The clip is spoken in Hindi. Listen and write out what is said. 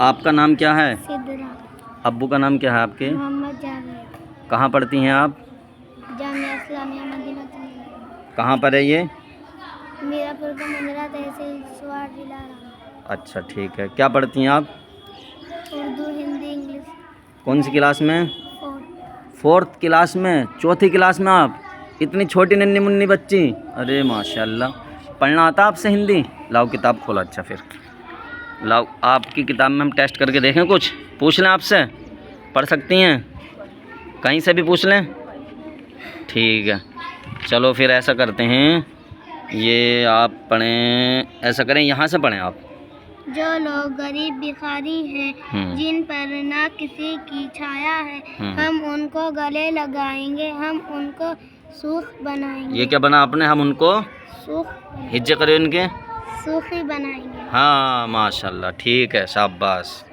आपका नाम क्या है? सिद्धरा। अब्बू का नाम क्या है आपके? मोहम्मद जावेद। कहाँ पढ़ती हैं आप? जामिया इस्लामिया मदीना। कहाँ पर है ये? मीरापुर का मंदिरा तहसील स्वार जिला राम। अच्छा ठीक है। क्या पढ़ती हैं आप? उर्दू हिंदी इंग्लिश। कौन सी क्लास में? 4th। 4th क्लास में? चौथी क्लास में आप? इतनी छोटी नन्ही मुन्नी बच्ची। अरे माशाल्लाह। पढ़ना आता आपसे हिंदी? लाओ किताब खोलो। अच्छा फिर लाओ, आपकी किताब में हम टेस्ट करके देखें, कुछ पूछ लें आपसे? पढ़ सकती हैं? कहीं से भी पूछ लें? ठीक है, चलो फिर ऐसा करते हैं, ये आप पढ़ें, ऐसा करें यहाँ से पढ़ें आप। जो लोग गरीब भिखारी हैं, जिन पर ना किसी की छाया है, हम उनको गले लगाएंगे, हम उनको सूख बनाएंगे। ये क्या बना आपने? हम उनको सूख हिज्जे करें उनके सूखी बनाएंगे। हाँ माशाल्लाह, ठीक है, शाबाश।